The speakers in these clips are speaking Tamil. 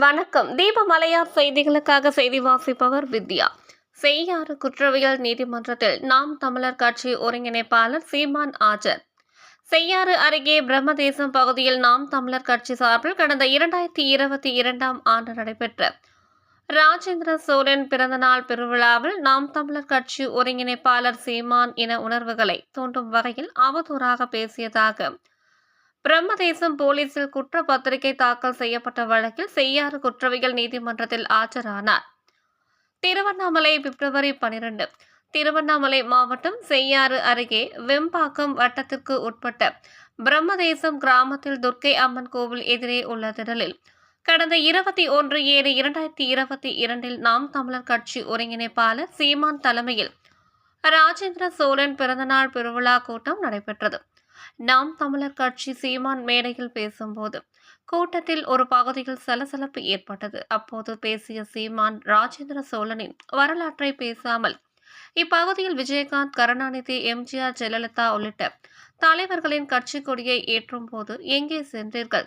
வணக்கம். தீப மலையார் செய்திகளுக்காக செய்தி வாசிப்பவர் வித்யா. செய்யாறு குற்றவியல் நீதிமன்றத்தில் நாம் தமிழர் கட்சி ஒருங்கிணைப்பாளர் சீமான் ஆஜர். செய்யாறு அருகே பிரம்மதேசம் பகுதியில் நாம் தமிழர் கட்சி சார்பில் கடந்த 2022ஆம் ஆண்டு நடைபெற்ற ராஜேந்திர சோழன் பிறந்தநாள் பெருவிழாவில் நாம் தமிழர் கட்சி ஒருங்கிணைப்பாளர் சீமான் இன உணர்வுகளை தூண்டும் வகையில் அவதூறாக பேசியதாக பிரம்மதேசம் போலீசில் குற்றப்பத்திரிகை தாக்கல் செய்யப்பட்ட வழக்கில் செய்யாறு குற்றவியல் நீதிமன்றத்தில் ஆஜரானார். திருவண்ணாமலை பிப்ரவரி 12. திருவண்ணாமலை மாவட்டம் செய்யாறு அருகே வெம்பாக்கம் வட்டத்திற்கு உட்பட்ட பிரம்மதேசம் கிராமத்தில் துர்க்கை அம்மன் கோவில் எதிரே உள்ள திடலில் கடந்த 21/7/2022 நாம் தமிழர் கட்சி ஒருங்கிணைப்பாளர் சீமான் தலைமையில் ராஜேந்திர சோழன் பிறந்தநாள் பெருவிழா கூட்டம் நடைபெற்றது. நாம் தமிழர் கட்சி சீமான் மேடையில் பேசும்போது கூட்டத்தில் ஒரு பகுதியில் சலசலப்பு ஏற்பட்டது. அப்போது பேசிய சீமான் ராஜேந்திர சோழனின் வரலாற்றை பேசாமல் இப்பகுதியில் விஜயகாந்த், கருணாநிதி, எம்ஜிஆர், ஜெயலலிதா உள்ளிட்ட தலைவர்களின் கட்சி கொடியை ஏற்றும் போது எங்கே சென்றீர்கள்?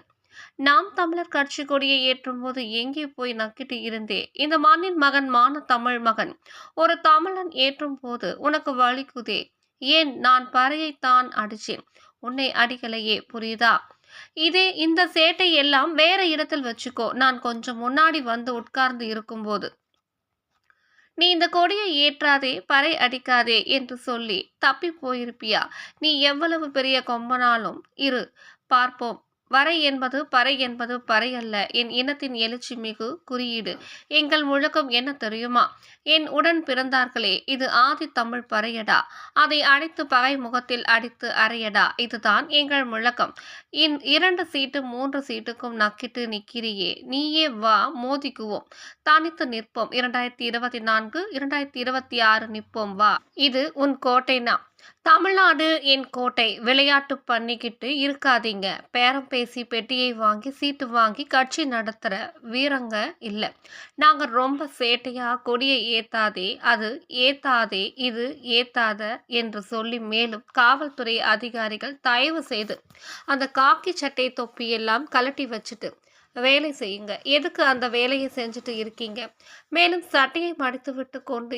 நாம் தமிழர் கட்சி கொடியை ஏற்றும் போது எங்கே போய் நக்கிட்டு இருந்தே? இந்த மண்ணின் மகன், மான தமிழ் மகன், ஒரு தமிழன் ஏற்றும் போது உனக்கு வலிக்குதே ஏன்? நான் பறையைத்தான் அடிச்சேன், உன்னை அடிக்கலையே, புரியுதா? இந்த சேட்டை எல்லாம் வேற இடத்தில் வச்சுக்கோ. நான் கொஞ்சம் முன்னாடி வந்து உட்கார்ந்து இருக்கும்போது நீ இந்த கொடியை ஏற்றாதே, பறை அடிக்காதே என்று சொல்லி தப்பி போயிருப்பியா? நீ எவ்வளவு பெரிய கொம்பனாலும் இரு, பார்ப்போம். வரை என்பது பறை என்பது பறை அல்ல. என் இனத்தின் எழுச்சி மிகு குறியீடு. எங்கள் முழக்கம் என்ன தெரியுமா? என் உடன் பிறந்தார்களே, இது ஆதி தமிழ் பறையடா, அதை அடித்து பகை முகத்தில் அடித்து அறையடா, இதுதான் எங்கள் முழக்கம். 2 சீட்டு 3 சீட்டுக்கும் நக்கிட்டு நிற்கிறியே, நீயே வா, மோதிக்குவோம், தனித்து நிற்போம். 2024 2026 நிற்போம், வா. இது உன் கோட்டைனா? தமிழ்நாடு என் கோட்டை. விளையாட்டு பண்ணிக்கிட்டு இருக்காதீங்க. பேரம் பேசி பெட்டியை வாங்கி சீட்டு வாங்கி கட்சி நடத்துற வீரங்க இல்ல. நாங்க ரொம்ப சேட்டையா கொடியை ஏத்தாதே, அது ஏத்தாதே, இது ஏத்தாத என்று சொல்லி மேலும் காவல்துறை அதிகாரிகள் தயவு செய்து அந்த காக்கி சட்டை தொப்பியெல்லாம் கலட்டி வச்சுட்டு வேலை செய்யுங்க. எதுக்கு அந்த வேலையை செஞ்சுட்டு இருக்கீங்க? மேலும் சட்டையை மடித்து விட்டு கொண்டு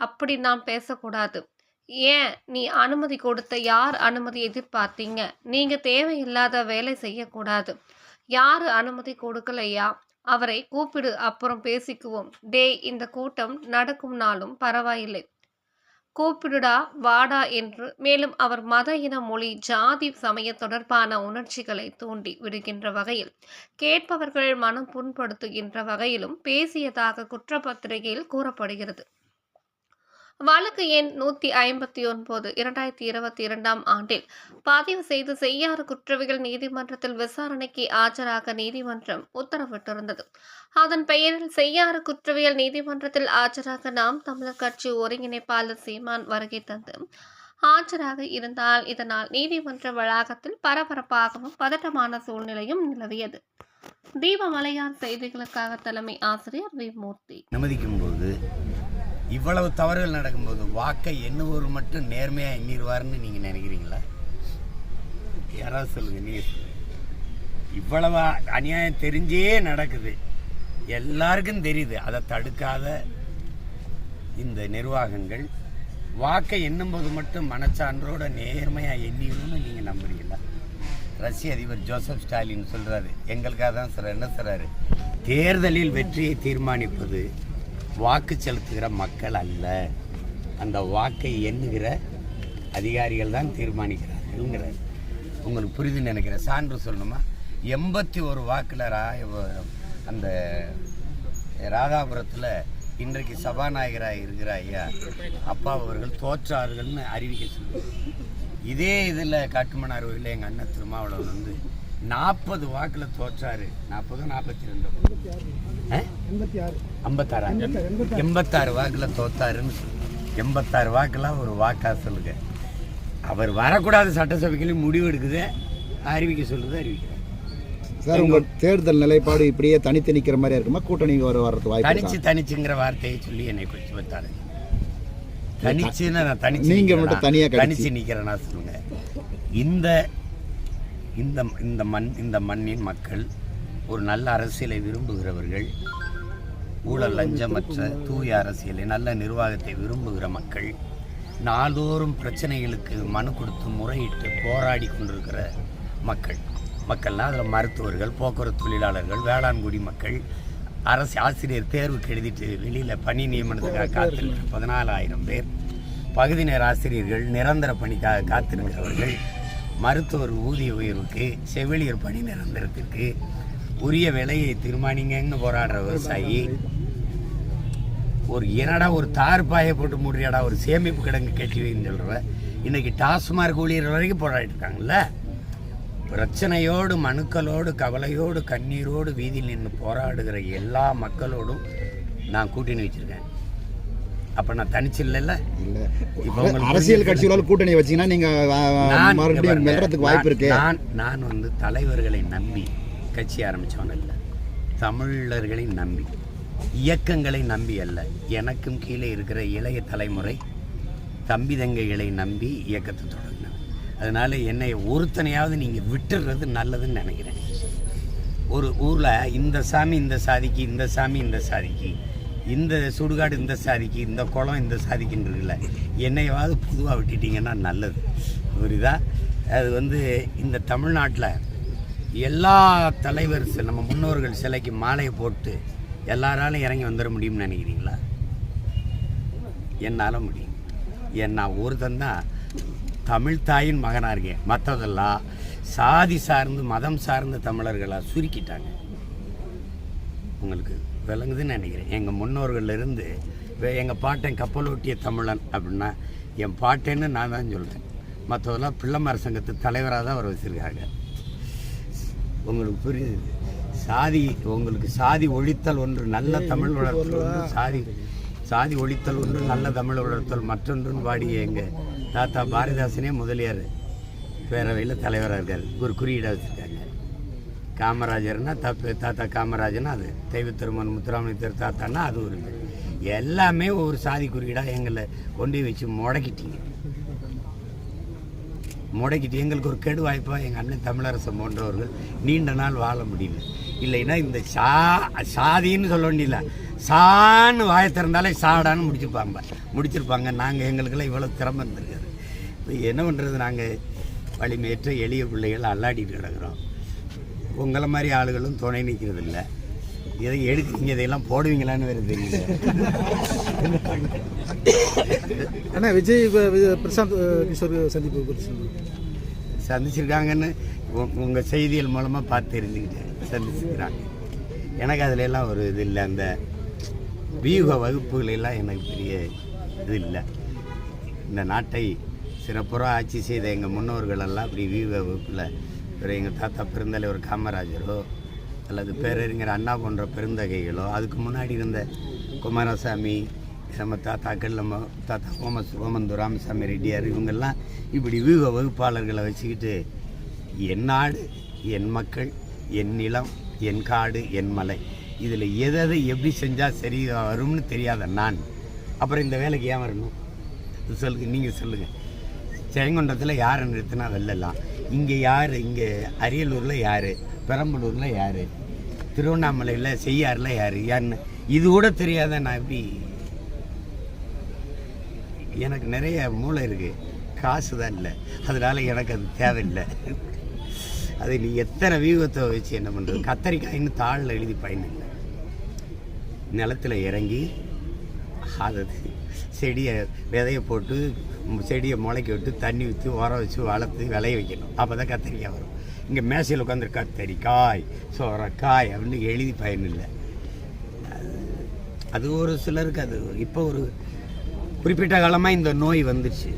அப்படி நாம் பேசக்கூடாது. ஏன் நீ அனுமதி கொடுத்த? யார் அனுமதி எதிர்பார்த்தீங்க? நீங்க தேவையில்லாத வேலை செய்யக்கூடாது. யாரு அனுமதி கொடுக்கலையா? அவரை கூப்பிடு, அப்புறம் பேசிக்குவோம். இந்த கூட்டம் நடக்கும் நாளும் பரவாயில்லை, கூப்பிடுடா, வாடா என்று மேலும் அவர் மத, இன, மொழி, ஜாதி, சமய தொடர்பான உணர்ச்சிகளை தூண்டி விடுகின்ற வகையில், கேட்பவர்கள் மனம் புண்படுத்துகின்ற வகையிலும் பேசியதாக குற்றப்பத்திரிகையில் கூறப்படுகிறது. வழக்கு எண் 159 2022ஆம் ஆண்டில் பதிவு செய்து செய்யாறு குற்றவியல் நீதிமன்றத்தில் விசாரணைக்கு ஆஜராக நீதிமன்றம் உத்தரவிட்டிருந்தது. அதன் பெயரில் செய்யாறு குற்றவியல் நீதிமன்றத்தில் ஆஜராக நாம் தமிழர் கட்சி ஒருங்கிணைப்பாளர் சீமான் வருகை தந்து ஆஜராக இருந்தால் இதனால் நீதிமன்ற வளாகத்தில் பரபரப்பாகவும் பதட்டமான சூழ்நிலையும் நிலவியது. தீப மலையார் செய்திகளுக்காக தலைமை ஆசிரியர் வி. மூர்த்தி. அனுமதிக்கும் போது இவ்வளவு தவறுகள் நடக்கும்போது வாக்கை எண்ணுவோர் மட்டும் நேர்மையாக எண்ணிடுவார்னு நீங்கள் நினைக்கிறீங்களா? யாராவது சொல்லுங்க, நீங்கள் சொல்லுங்க. இவ்வளவு அநியாயம் தெரிஞ்சே நடக்குது, எல்லாருக்கும் தெரியுது. அதை தடுக்காத இந்த நிர்வாகங்கள் வாக்கை எண்ணும்போது மட்டும் மனச்சான்றோட நேர்மையாக எண்ணிடணும்னு நீங்கள் நம்புறீங்களா? ரஷ்ய அதிபர் ஜோசப் ஸ்டாலின் சொல்கிறாரு, எங்களுக்காக தான் சார் என்ன சொல்கிறாரு, தேர்தலில் வெற்றியை தீர்மானிப்பது வாக்கு செலுத்துகிற மக்கள் அல்ல, அந்த வாக்கை எண்ணுகிற அதிகாரிகள் தான் தீர்மானிக்கிறார்கள்ங்கிறார். உங்களுக்கு புரிதுன்னு நினைக்கிறேன். சான்று சொல்லணுமா? 81 வாக்கில் அந்த ராதாபுரத்தில் இன்றைக்கு சபாநாயகராக இருக்கிற ஐயா அப்பா அவர்கள் தோற்றார்கள்னு அறிவிக்க சொல்லுவாங்க. இதே இதில் காட்டுமன்னார்கோயிலில் எங்கள் அண்ணன் திருமாவளவன் வந்து 40 வாக்கில் தோற்றாரு. 40 42 86 வாக்கில் தோத்தாருன்னு சொல்லுங்க. 86 வாக்கெல்லாம் ஒரு வாக்கா சொல்லுங்க. அவர் வரக்கூடாது சட்டசபைக்கு முடிவு எடுக்குது, அறிவிக்க சொல்லுது, அறிவிக்கிறார். சார், உங்க தேர்தல் நிலைப்பாடு இப்படியே தனித்து நிற்கிற மாதிரி இருக்குமா? கூட்டணி வர்றது வாய்ப்பு? தனிச்சுங்கிற வார்த்தையை சொல்லி என்னை குறித்து வைத்தாரு. தனிச்சுன்னா நான் நீங்க மட்டும் தனியா தனிச்சு நிற்கிறேன்னா சொல்லுங்க. இந்த மண்ணின் மக்கள் ஒரு நல்ல அரசியலை விரும்புகிறவர்கள், ஊழல் லஞ்சமற்ற தூய அரசியலை, நல்ல நிர்வாகத்தை விரும்புகிற மக்கள், நாள்தோறும் பிரச்சனைகளுக்கு மனு கொடுத்து முறையிட்டு போராடி கொண்டிருக்கிற மக்கள்னால் அதில் மருத்துவர்கள், போக்குவரத்து தொழிலாளர்கள், வேளாண்குடி மக்கள், அரசு ஆசிரியர் தேர்வுக்கு எழுதிட்டு வெளியில் பணி நியமனத்துக்காக காத்திருக்கிற 14,000 பேர், பகுதி நேர ஆசிரியர்கள், நிரந்தர பணிக்காக காத்திருக்கிறவர்கள், மருத்துவர் ஊதிய உயர்வுக்கு, செவிலியர் பணி நிரந்தரத்திற்கு, உரிய விலையை தீர்மானிங்கன்னு போராடுற விவசாயி, ஒரு என்னடா ஒரு தார்பாயை போட்டு மூடுறியாடா ஒரு சேமிப்பு கிடங்கு கட்டி வைன்னு சொல்கிற, இன்றைக்கி டாஸ்மார்க் ஊழியர் வரைக்கும் போராடிட்டு இருக்காங்கல்ல. பிரச்சனையோடு, மனுக்களோடு, கவலையோடு, கண்ணீரோடு வீதியில் நின்று போராடுகிற எல்லா மக்களோடும் நான் கூட்டணி வச்சுருக்கேன். அப்போ நான் தனிச்சு இல்லைல்ல. இப்போ அரசியல் கட்சிகளோட கூட்டணி வச்சிங்கன்னா நீங்கள் மறுபடியும் வெல்றதுக்கு வாய்ப்பு இருக்கு. நான் வந்து தலைவர்களை நம்பி கட்சி ஆரம்பித்தவன் இல்லை, தமிழர்களை நம்பி, இயக்கங்களை நம்பி அல்ல. எனக்கும் கீழே இருக்கிற இளைய தலைமுறை தம்பி தங்கைகளை நம்பி இயக்கத்தை தொடங்கினேன். அதனால் என்னை ஒருத்தனையாவது நீங்கள் விட்டுடுறது நல்லதுன்னு நினைக்கிறேன். ஒரு ஊரில் இந்த சாமி இந்த சாதிக்கு, இந்த சாமி இந்த சாதிக்கு, இந்த சுடுகாடு இந்த சாதிக்கு, இந்த குளம் இந்த சாதிக்குன்றதில்ல, என்னையாவது பொதுவாக விட்டுட்டிங்கன்னா நல்லது. புரியுதா? அது வந்து இந்த தமிழ்நாட்டில் எல்லா தலைவர் நம்ம முன்னோர்கள் சிலைக்கு மாலையை போட்டு எல்லாராலும் இறங்கி வந்துட முடியும்னு நினைக்கிறீங்களா? என்னால் முடியும். நான் ஒருத்தன் தான் தமிழ் தாயின் மகனாக இருக்கேன். மற்றதெல்லாம் சாதி சார்ந்து மதம் சார்ந்த தமிழர்களாக சுருக்கிட்டாங்க. உங்களுக்கு விளங்குதுன்னு நினைக்கிறேன். எங்கள் முன்னோர்கள்லேருந்து எங்கள் பாட்டன் கப்பல் ஓட்டிய தமிழன் அப்படின்னா என் பாட்டேன்னு நான் தான் சொல்கிறேன். மற்றதெல்லாம் பிள்ளைமார் சங்கத்து தலைவராக தான் அவர் வச்சுருக்காங்க. உங்களுக்கு புரியுது? உங்களுக்கு சாதி ஒழித்தல் ஒன்று நல்ல தமிழ் வளர்த்தல் ஒன்று, சாதி ஒழித்தல் ஒன்று நல்ல தமிழ் வளர்த்தல் மற்றொன்றுன்னு பாடிய எங்கள் தாத்தா பாரதிதாசனே முதலியார் பேரவையில் தலைவராக இருக்கார். ஒரு குறியீடாக வச்சுருக்காங்க. காமராஜர்னா தாத்தா காமராஜர்னா அது, தெய்வ திருமன் முத்துராமலிங்கர் தாத்தான்னா அது ஒரு எல்லாமே ஒரு சாதி குறியீடாக எங்களை கொண்டு வச்சு முடக்கிட்டீங்க. எங்களுக்கு ஒரு கெடு வாய்ப்பாக எங்கள் அண்ணன் தமிழரசன் போன்றவர்கள் நீண்ட நாள் வாழ முடியல. இல்லைன்னா இந்த சாதின்னு சொல்ல வேண்டியல, சான்னு வாயை திறந்தாலே சாடான்னு முடிச்சிருப்பாங்க. நாங்கள் எங்களுக்கெல்லாம் இவ்வளோ திறமை இருந்திருக்காரு. இப்போ என்ன பண்ணுறது? நாங்கள் வலிமையற்ற எளிய பிள்ளைகள் அல்லாடிட்டு கிடக்கிறோம். உங்களை மாதிரி ஆளுகளும் துணை நிற்கிறது இல்லை. இதை எடுக்கிறீங்க, இதையெல்லாம் போடுவீங்களான்னு வேறு தெரியல. ஆனால் விஜய் பிரசாந்த் கிஷோர் சந்திச்சிருக்காங்கன்னு உங்கள் செய்திகள் மூலமாக பார்த்து தெரிஞ்சுக்கிட்டேன். சந்திச்சுக்கிறாங்க. எனக்கு அதில் எல்லாம் ஒரு இது இல்லை. அந்த வியூக வகுப்புகளெல்லாம் எனக்கு பெரிய இது இல்லை. இந்த நாட்டை சிறப்புற ஆட்சி செய்த எங்கள் முன்னோர்களெல்லாம் அப்படி வியூக வகுப்பில் எங்கள் தாத்தா பெருந்தலைவர் காமராஜரோ அல்லது பேரறிஞர் அண்ணா போன்ற பெருந்தகைகளோ, அதுக்கு முன்னாடி இருந்த குமாரசாமி, நம்ம தாத்தாக்கள், நம்ம தாத்தா ஓமந்து ராமசாமி ரெட்டியார், இவங்கெல்லாம் இப்படி வியூக வகுப்பாளர்களை வச்சுக்கிட்டு என் நாடு, என் மக்கள், என் நிலம், என் காடு, என் மலை, இதில் எதை எப்படி செஞ்சால் சரி வரும்னு தெரியாத நான் அப்புறம் இந்த வேலைக்கு ஏன் வரணும்? நீங்கள் சொல்லுங்கள். செங்கொண்டத்தில் யாரை நிறுத்தினா வெல்லலாம்? இங்கே யார்? இங்கே அரியலூரில் யார்? பெரம்பலூரில் யார்? திருவண்ணாமலையில் செய்யாறில் யாருன்னு இது கூட தெரியாத நான் எப்படி? எனக்கு நிறைய மூளை இருக்குது, காசு தான் இல்லை. அதனால் எனக்கு அது தேவையில்லை. அது நீ எத்தனை வியூகத்தை வச்சு என்ன பண்ணுறது? கத்தரிக்காயின்னு தாளில் எழுதி பயனில்லை. நிலத்தில் இறங்கி அது செடியை விதையை போட்டு செடியை முளைக்க விட்டு தண்ணி ஊற்றி உரம் வச்சு வளர்த்து விளைய வைக்கணும். அப்போ தான் கத்தரிக்காய் வரும். இங்கே மேசையில் உட்காந்து கத்தரிக்காய், சோரக்காய் அப்படின்னு எழுதி பயனில்லை. அது ஒரு சிலருக்கு அது இப்போ ஒரு குறிப்பிட்ட காலமாக இந்த நோய் வந்துடுச்சு.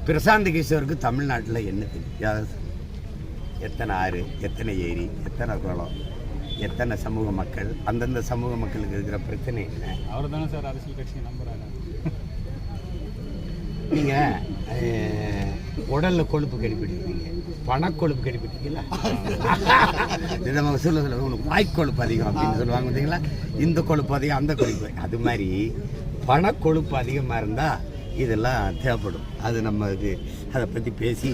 பிரசாந்த் கிஷோருக்கு தமிழ்நாட்டில் என்ன தெரியும்? எத்தனை ஆறு, எத்தனை ஏரி, எத்தனை குளம், எத்தனை சமூக மக்கள், அந்தந்த சமூக மக்களுக்கு இருக்கிற பிரச்சனை என்ன? அவர் தானே சார் அரசியல் கட்சியை நம்புறாங்க. நீங்கள் உடலில் கொழுப்பு கடிப்பிட்டுருக்கீங்க, பணக்கொழுப்பு கடிப்பிட்டுருக்கீங்களா? இதை நம்ம சொல்ல உனக்கு வாய்க்கொழுப்பு அதிகம் அப்படின்னு சொல்லுவாங்க பார்த்தீங்களா? இந்த கொழுப்பு அதிகம், அந்த கொழுப்பு. அது மாதிரி பணக்கொழுப்பு அதிகமாக இருந்தால் இதெல்லாம் தேவைப்படும். அது நம்ம அதை பற்றி பேசி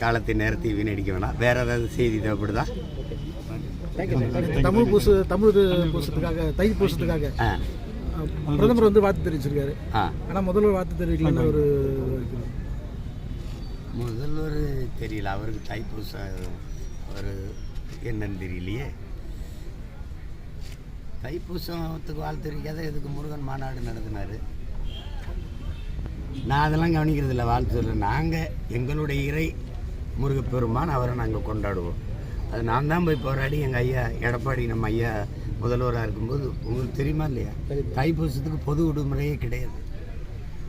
காலத்தை நேரத்தை வீணடிக்க வேணாம். வேறு ஏதாவது செய்தி தேவைப்படுதா? தமிழ் பூசத்துக்காக தை பூசத்துக்காக பிரதமர் வந்து வாழ்த்து தெரிவிச்சிருக்காரு. ஆனால் முதல்வர் வாழ்த்து தெரிவிக்கலன்னு ஒரு முதல்வர் தெரியல, அவருக்கு தைப்பூசம் ஒரு என்னன்னு தெரியலையே. தைப்பூசத்துக்கு வாழ்த்து தெரிவிக்காத எதுக்கு முருகன் மாநாடு நடத்தினார்? நான் அதெல்லாம் கவனிக்கிறது இல்லை. வாழ்த்து சொல்கிறேன், நாங்கள் எங்களுடைய இறை முருகப்பெருமான், அவரை நாங்கள் கொண்டாடுவோம். அது நான் தான் போய் போராடி எங்கள் ஐயா எடப்பாடி நம்ம ஐயா முதல்வராக இருக்கும்போது, உங்களுக்கு தெரியுமா இல்லையா, தைப்பூசத்துக்கு பொது விடுமுறையே கிடையாது.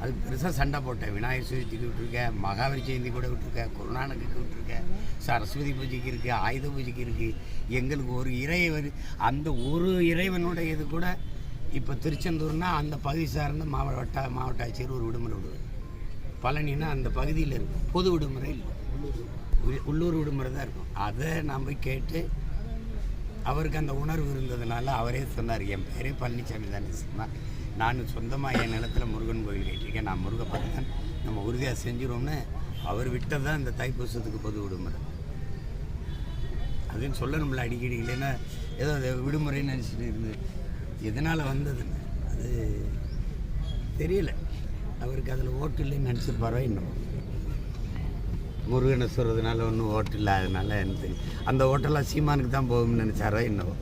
அது பெருசாக சண்டை போட்டேன். விநாயகர் சதுர்த்திக்கு விட்டுருக்கேன், மகாவீர் ஜெயந்தி கூட விட்டுருக்கேன், குருநானக்கு விட்டுருக்கேன், சரஸ்வதி பூஜைக்கு இருக்குது, ஆயுத பூஜைக்கு இருக்குது. எங்களுக்கு ஒரு இறைவன், அந்த ஒரு இறைவனுடைய இது கூட இப்போ திருச்செந்தூர்னால் அந்த பகுதி சார்ந்த மாவட்ட ஆட்சியர் ஒரு விடுமுறை விடுவார். பழனின்னா அந்த பகுதியில் இருக்கும், பொது விடுமுறை இல்லை, உள்ளூர் விடுமுறை தான் இருக்கும். அதை நான் போய் கேட்டு, அவருக்கு அந்த உணர்வு இருந்ததுனால அவரே சொன்னார், என் பேரே பழனிசாமி தானே சொன்னார், நான் சொந்தமாக என் நிலத்தில் முருகன் கோயில் கேட்டிருக்கேன், நான் முருகப்பட்டேன், நம்ம உறுதியாக செஞ்சிடுவோம்னு அவர் விட்டது தான் இந்த தைப்பூசத்துக்கு பொது விடுமுறை. அதுன்னு சொல்லணும்ல அடிக்கடி, இல்லைன்னா ஏதோ விடுமுறைன்னு நினச்சிட்டு இருந்து எதனால் வந்ததுன்னு அது தெரியல. அவருக்கு அதில் ஓட்டு இல்லைன்னு நினச்சிருப்பாரோ இன்னும். முருகனை சொல்கிறதுனால ஒன்றும் ஓட்டு இல்லாததுனால எனக்கு தெரியும். அந்த ஓட்டெல்லாம் சீமானுக்கு தான் போகும்னு நினச்சாரோ இன்னும்.